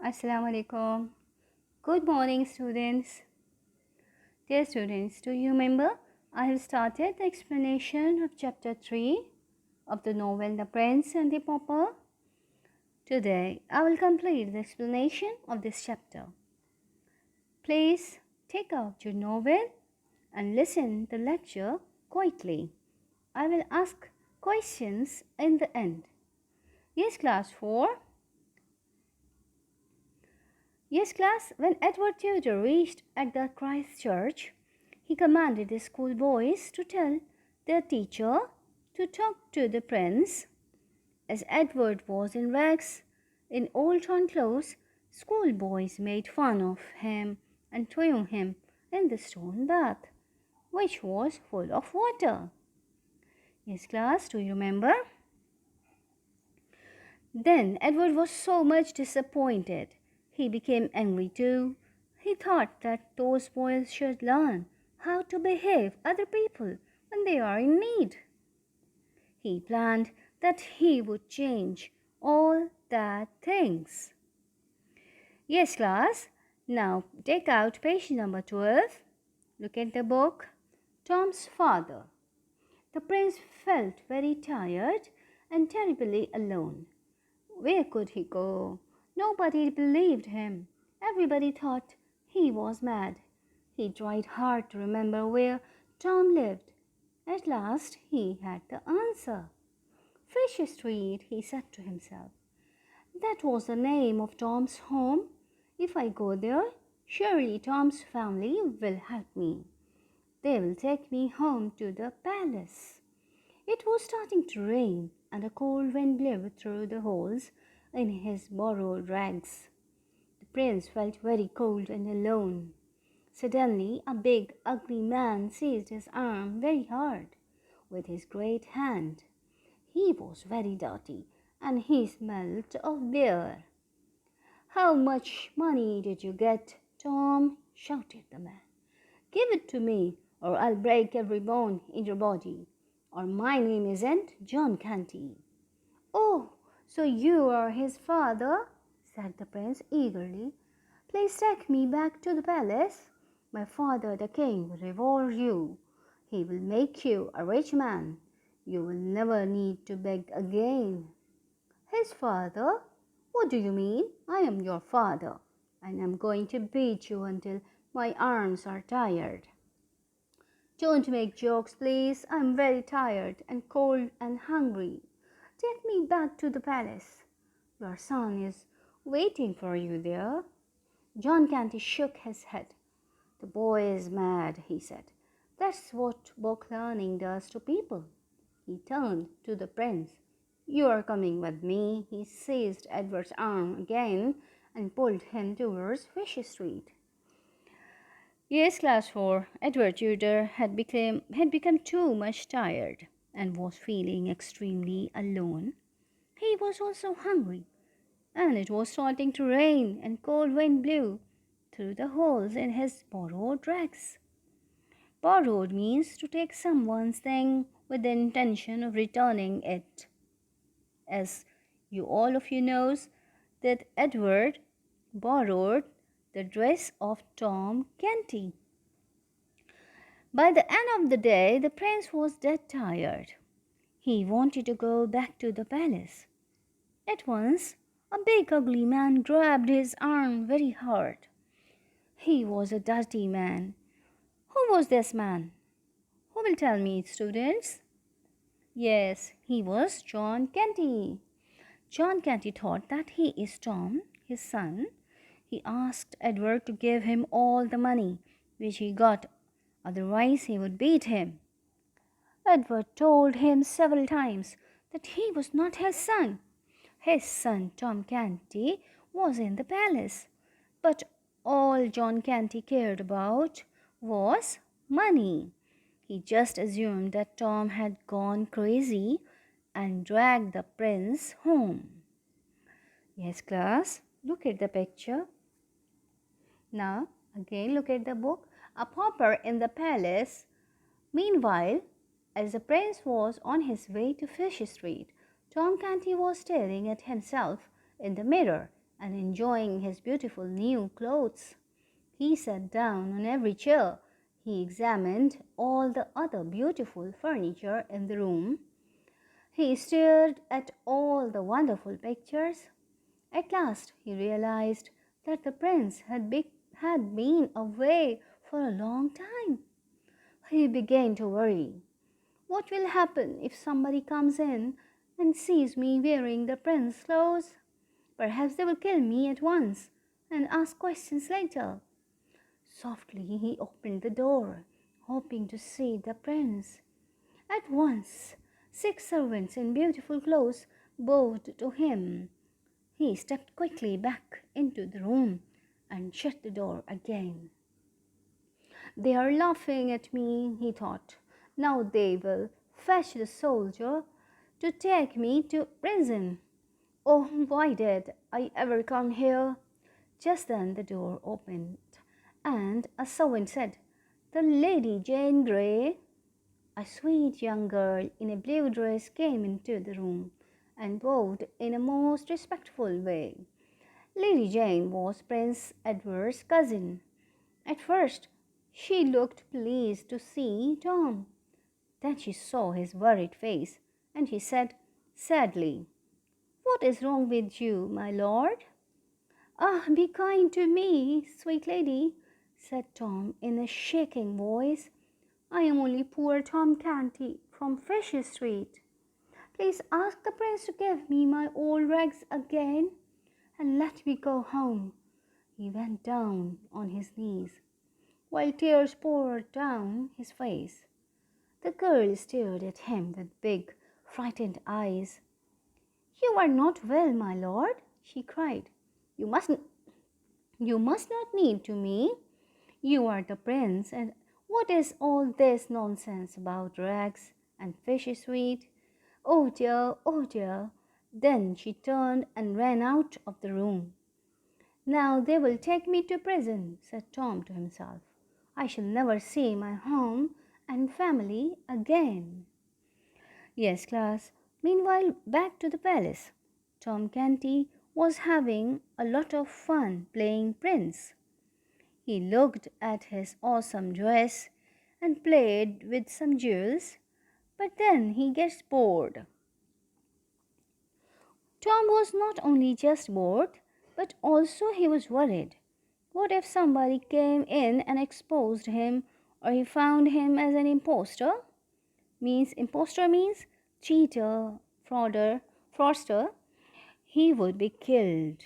Assalamu alaikum. Good morning, students. Dear students, do you remember I have started the explanation of chapter 3 of the novel The Prince and the Pauper? Today, I will complete the explanation of this chapter. Please take out your novel and listen the lecture quietly. I will ask questions in the end. Yes, class 4. Yes, class, when Edward Tudor reached at the Christ Church, he commanded the schoolboys to tell their teacher to talk to the prince. As Edward was in rags, in old torn clothes, schoolboys made fun of him and threw him in the stone bath, which was full of water. Yes, class, do you remember? Then Edward was so much disappointed. He became angry too. He thought that those boys should learn how to behave other people when they are in need. He planned that he would change all that things. Yes, class. Now take out page number 12. Look at the book. Tom's father. The prince felt very tired and terribly alone. Where could he go? Nobody believed him. Everybody thought he was mad. He tried hard to remember where Tom lived. At last he had the answer. Fish Street, he said to himself. That was the name of Tom's home. If I go there, surely Tom's family will help me. They will take me home to the palace. It was starting to rain, and a cold wind blew through the holes in his borrowed rags. The prince felt very cold and alone. Suddenly, a big, ugly man seized his arm very hard with his great hand. He was very dirty, and he smelled of beer. "How much money did you get, Tom?" shouted the man. "Give it to me, or I'll break every bone in your body. Or my name isn't John Canty." "Oh, so you are his father?" said the prince eagerly. "Please take me back to the palace. My father, the king, will reward you. He will make you a rich man. You will never need to beg again." "His father? What do you mean? I am your father, and I'm going to beat you until my arms are tired." "Don't make jokes, please. I'm very tired and cold and hungry. Take me back to the palace. Your son is waiting for you there." John Canty shook his head. "The boy is mad," he said. "That's what book learning does to people." He turned to the prince. "You are coming with me." He seized Edward's arm again and pulled him towards Fish Street. Yes, class 4. Edward Tudor had become too much tired and was feeling extremely alone. He was also hungry, and it was starting to rain, and cold wind blew through the holes in his borrowed rags. Borrowed means to take someone's thing with the intention of returning it. As you all of you knows that Edward borrowed the dress of Tom Canty. By the end of the day, the prince was dead tired. He wanted to go back to the palace. At once, a big ugly man grabbed his arm very hard. He was a dirty man. Who was this man? Who will tell me, students? Yes, he was John Canty. John Canty thought that he is Tom, his son. He asked Edward to give him all the money which he got, otherwise he would beat him. Edward told him several times that he was not his son. His son Tom Canty was in the palace, but all John Canty cared about was money. He just assumed that Tom had gone crazy and dragged the prince home. Yes, class, look at the picture. Now, again, look at the book. A pauper in the palace. Meanwhile, as the prince was on his way to Fish Street, Tom Canty was staring at himself in the mirror and enjoying his beautiful new clothes. He sat down on every chair. He examined all the other beautiful furniture in the room. He stared at all the wonderful pictures. At last he realized that the prince had been away for a long time. He began to worry. What will happen if somebody comes in and sees me wearing the prince's clothes? Perhaps they will kill me at once and ask questions later. Softly he opened the door, hoping to see the prince. At once, 6 servants in beautiful clothes bowed to him. He stepped quickly back into the room and shut the door again. They are laughing at me, he thought. Now they will fetch the soldier to take me to prison. Oh, why did I ever come here? Just then the door opened, and a servant said, "The Lady Jane Grey." A sweet young girl in a blue dress came into the room and bowed in a most respectful way. Lady Jane was Prince Edward's cousin. At first, she looked pleased to see Tom. Then she saw his worried face, and she said sadly, "What is wrong with you, my lord?" "Ah, be kind to me, sweet lady," said Tom in a shaking voice. "I am only poor Tom Canty from Fisher Street. Please ask the prince to give me my old rags again and let me go home." He went down on his knees, while tears poured down his face. The girl stared at him with big, frightened eyes. "You are not well, my lord," she cried. You mustn't You must not kneel to me. You are the prince, and what is all this nonsense about rags and fishy sweet? Oh dear, oh dear." Then she turned and ran out of the room. "Now they will take me to prison," said Tom to himself. "I shall never see my home and family again." Yes, class. Meanwhile, back to the palace. Tom Canty was having a lot of fun playing prince. He looked at his awesome dress and played with some jewels, but then he gets bored. Tom was not only just bored, but also he was worried. What if somebody came in and exposed him, or he found him as an impostor? Impostor means cheater, fraudster. He would be killed,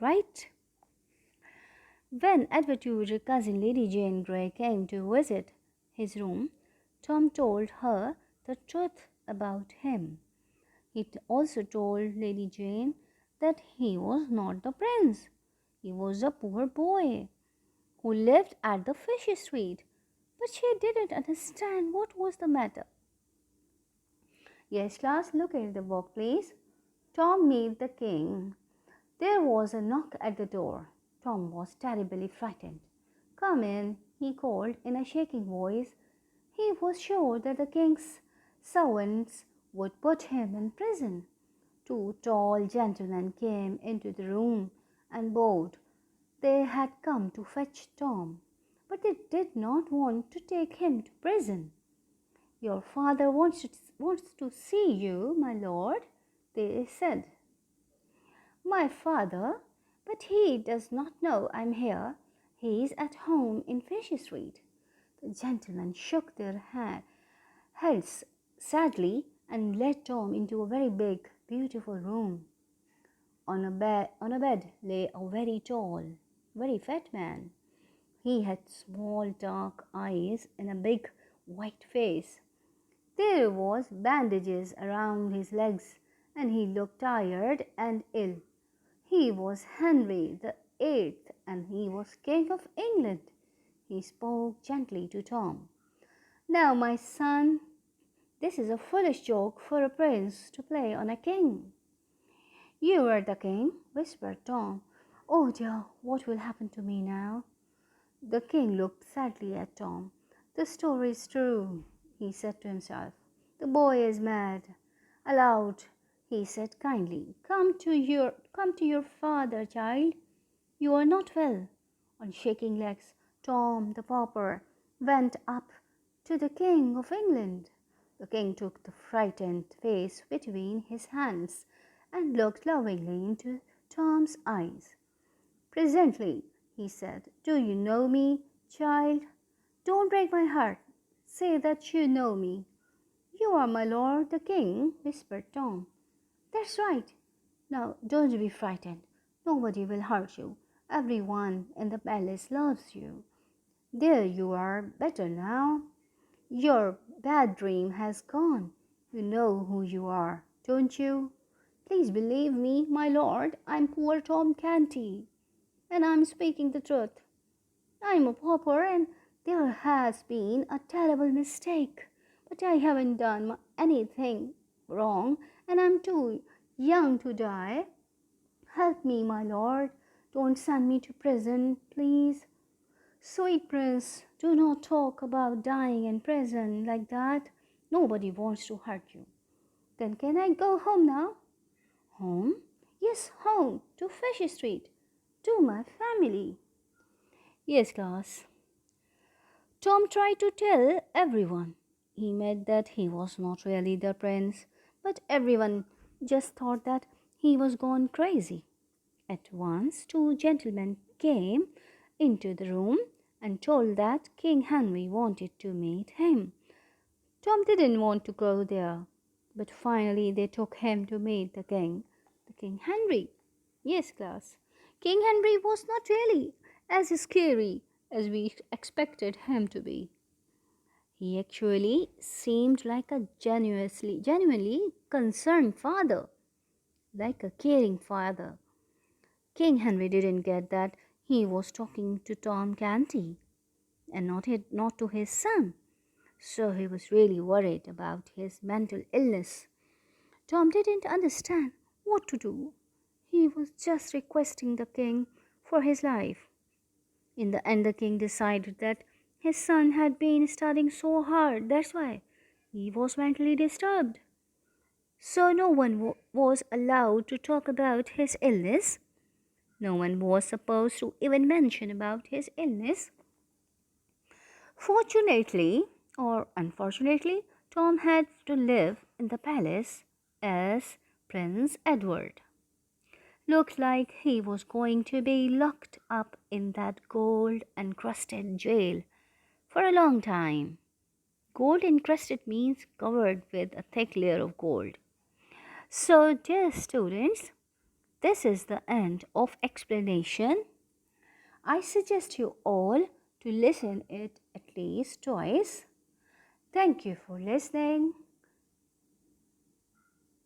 right? When Edward's cousin Lady Jane Grey came to visit his room, Tom told her the truth about him. He also told Lady Jane that he was not the prince. He was a poor boy who lived at the Fishy Street. But she didn't understand what was the matter. Yes, class, look at the book, please. Tom meet the king. There was a knock at the door. Tom was terribly frightened. "Come in," he called in a shaking voice. He was sure that the king's servants would put him in prison. Two tall gentlemen came into the room and bowed. They had come to fetch Tom, but they did not want to take him to prison. "Your father wants to see you, my lord," they said. "My father? But he does not know I'm here. He is at home in Fishy Street." The gentlemen shook their heads sadly and led Tom into a very big, beautiful room. On a bed lay a very tall, very fat man. He had small dark eyes and a big white face. There was bandages around his legs, and he looked tired and ill. He was Henry the Eighth, and he was King of England. He spoke gently to Tom. "Now, my son, this is a foolish joke for a prince to play on a king." "You are the king," whispered Tom. "Oh dear, what will happen to me now?" The king looked sadly at Tom. "The story is true," he said to himself. "The boy is mad." Aloud, he said kindly. Come to your father, child. You are not well. On shaking legs, Tom the Pauper went up to the King of England. The king took the frightened face between his hands and looked lovingly into Tom's eyes. Presently, he said, "Do you know me, child? Don't break my heart. Say that you know me." "You are my lord the king," whispered Tom. "That's right. Now don't be frightened. Nobody will hurt you. Everyone in the palace loves you. There you are better now. Your bad dream has gone. You know who you are, don't you? Please believe me, my lord. I'm poor Tom Canty, and I'm speaking the truth. I'm a pauper, and there has been a terrible mistake. But I haven't done anything wrong, and I'm too young to die. Help me, my lord. Don't send me to prison, please." "Sweet prince, do not talk about dying in prison like that. Nobody wants to hurt you." "Then can I go home now?" "Home?" "Yes, home, to Fish Street, to my family." "Yes, class." Tom tried to tell everyone he met that he was not really the prince, but everyone just thought that he was gone crazy. At once, two gentlemen came into the room and told that King Henry wanted to meet him. Tom didn't want to go there, but finally they took him to meet the King Henry. Yes, class. King Henry was not really as scary as we expected him to be. He actually seemed like a genuinely concerned father, like a caring father. King Henry didn't get that he was talking to Tom Canty and not to his son, so he was really worried about his mental illness. Tom didn't understand what to do. He was just requesting the king for his life. In the end, the king decided that his son had been studying so hard, that's why he was mentally disturbed. So no one was allowed to talk about his illness. No one was supposed to even mention about his illness. Fortunately or unfortunately, Tom had to live in the palace as Prince Edward. Looked like he was going to be locked up in that gold encrusted jail for a long time. Gold encrusted means covered with a thick layer of gold. So, dear students, this is the end of explanation. I suggest you all to listen it at least twice. Thank you for listening.